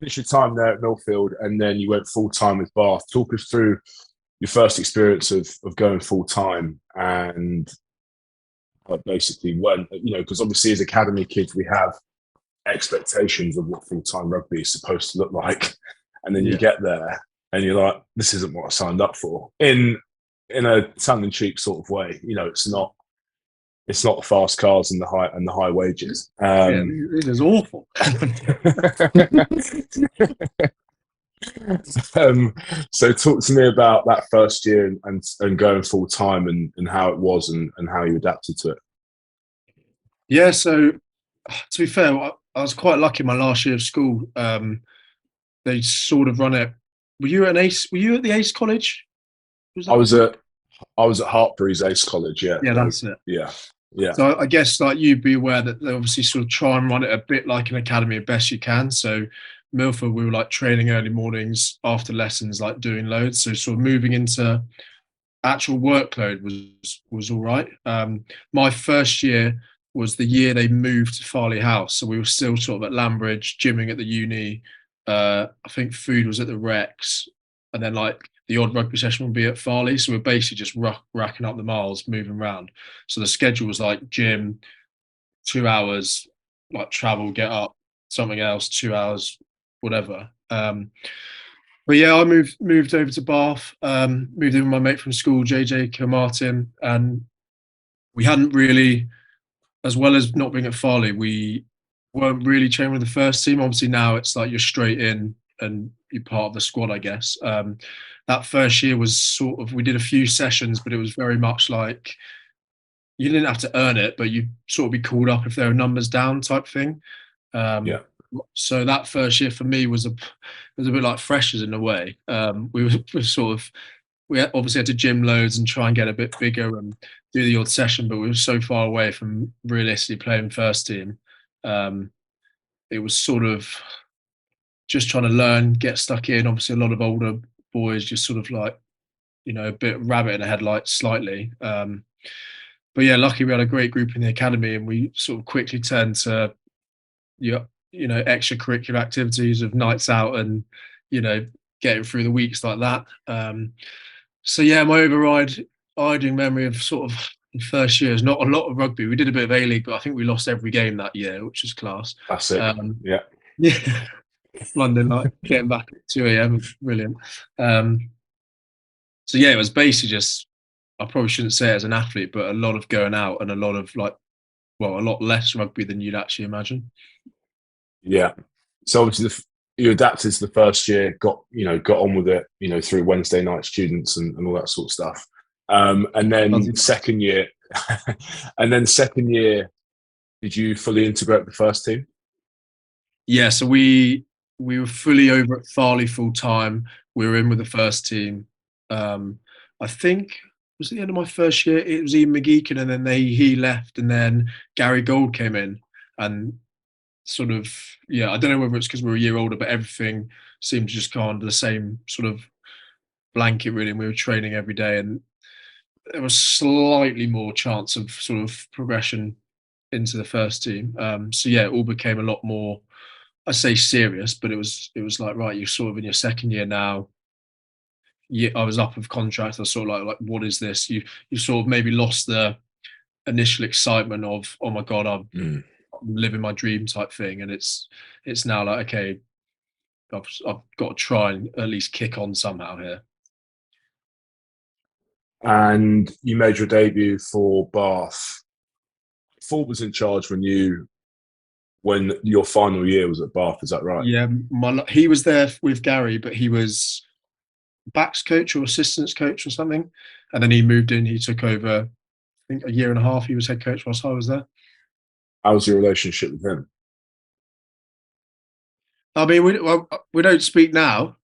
finished your time there at Millfield, and then you went full time with Bath. Talk us through your first experience of going full time and basically when because obviously as academy kids we have expectations of what full time rugby is supposed to look like, and then you Yeah. get there and you're like, this isn't what I signed up for. In a tongue in cheek sort of way, it's not the fast cars and the high wages. Yeah, this is awful. um, so talk to me about that first year and going full time and how it was and how you adapted to it. Yeah, so to be fair, I was quite lucky in my last year of school. They sort of run it. Were you at an Ace? Were you at the Ace College? Was I that was what? at I was at Hartbury's Ace College. Yeah, Yeah, that's it. yeah, yeah, So I guess like you'd be aware that they obviously sort of try and run it a bit like an academy as best you can. So Milford, we were like training early mornings after lessons, like doing loads. So sort of moving into actual workload was all right. My first year was the year they moved to Farley House, so we were still sort of at Lambridge, gymming at the uni. I think food was at the Rex, and then like the odd rugby session would be at Farley. So we're basically just racking up the miles, moving around. So the schedule was like gym, 2 hours, like travel, get up, something else, 2 hours, whatever. But yeah, I moved over to Bath, moved in with my mate from school, JJ Kilmartin, and we hadn't really, as well as not being at Farley, we weren't really training with the first team. Obviously now it's like you're straight in and you're part of the squad, I guess. That first year was sort of, we did a few sessions, but it was very much like you didn't have to earn it, but you sort of be called up if there are numbers down type thing. yeah. Um, so that first year for me was a bit like freshers in a way. We sort of we obviously had to gym loads and try and get a bit bigger and do the odd session, but we were so far away from realistically playing first team. Um, it was sort of just trying to learn, get stuck in. Obviously, a lot of older boys just sort of like a bit rabbit in the headlights slightly. But yeah, lucky we had a great group in the academy, and we sort of quickly turned to yeah, extracurricular activities of nights out and you know getting through the weeks like that. So yeah, my overriding memory of sort of the first year is not a lot of rugby. We did a bit of A League, but I think we lost every game that year, which was class. That's it. Um, Yeah. yeah, London like getting back at 2 a.m. Brilliant. Um, so yeah, it was basically just I probably shouldn't say it as an athlete, but a lot of going out and a lot of like well, a lot less rugby than you'd actually imagine. Yeah. So obviously you adapted to the first year, got on with it, through Wednesday night students and all that sort of stuff. And then second year, and then second year, did you fully integrate the first team? Yeah, so we were fully over at Farley full time. We were in with the first team. I think it was the end of my first year. It was Ian McGeechan, and then he left, and then Gary Gold came in, and sort of yeah. I don't know whether it's because we were a year older, but everything seemed to just go under the same sort of blanket really. And we were training every day, and there was slightly more chance of sort of progression into the first team. So yeah, it all became a lot more I say serious, but it was like right, you're sort of in your second year now. Yeah, I was up of contract. I was sort of like what is this? You sort of maybe lost the initial excitement of oh my god, Mm. I'm living my dream type thing, and it's now like okay, I've got to try and at least kick on somehow here. And you made your debut for Bath. Ford was in charge when your final year was at Bath. Is that right? Yeah, he was there with Gary, but he was backs coach or assistants coach or something, and then he moved in. He took over. I think a year and a half. He was head coach whilst I was there. How was your relationship with him? I mean, we don't speak now.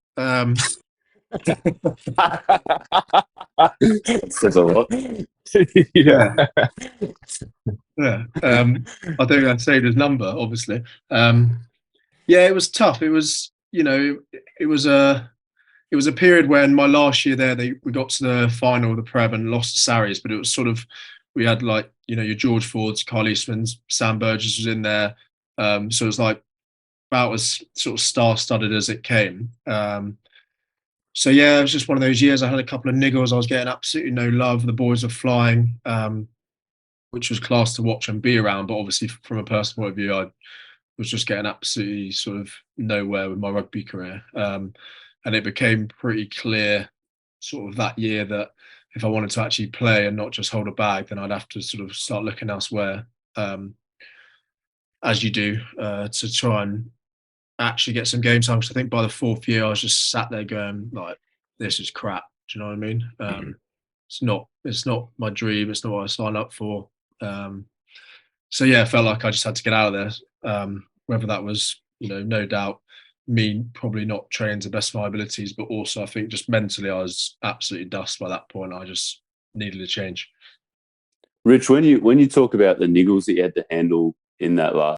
Says a lot. Yeah. Yeah, yeah. I think I saved his number, obviously. Yeah, it was tough. It was, it was a period when my last year there, we got to the final of the Prem and lost to Sarries, but it was sort of we had like your George Fords, Carl Eastman's, Sam Burgess was in there, so it was like about as sort of star-studded as it came. So yeah, it was just one of those years. I had a couple of niggles. I was getting absolutely no love. The boys were flying, which was class to watch and be around. But obviously, from a personal point of view, I was just getting absolutely sort of nowhere with my rugby career. And it became pretty clear sort of that year that if I wanted to actually play and not just hold a bag, then I'd have to sort of start looking elsewhere, as you do, to try and actually get some game time. Because I think by the fourth year, I was just sat there going like, "This is crap." Do you know what I mean? It's not my dream. It's not what I signed up for. So yeah, I felt like I just had to get out of there. Whether that was, no doubt me probably not training to the best of my abilities, but also I think just mentally I was absolutely dust by that point. I just needed a change. Rich, when you talk about the niggles that you had to handle in that last